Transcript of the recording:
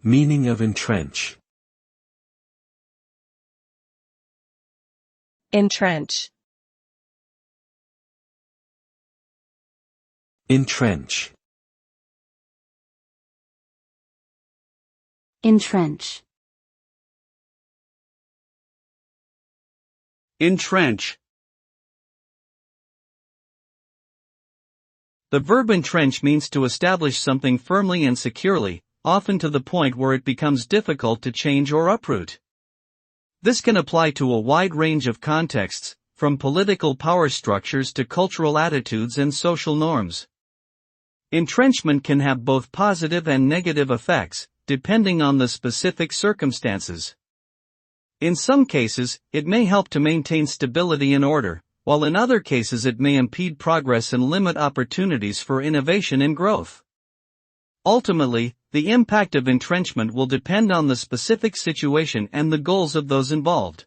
Meaning of entrench. Entrench. Entrench. Entrench. Entrench. The verb entrench means to establish something firmly and securely, often to the point where it becomes difficult to change or uproot. This can apply to a wide range of contexts, from political power structures to cultural attitudes and social norms. Entrenchment can have both positive and negative effects, depending on the specific circumstances. In some cases, it may help to maintain stability and order, while in other cases it may impede progress and limit opportunities for innovation and growth. Ultimately, the impact of entrenchment will depend on the specific situation and the goals of those involved.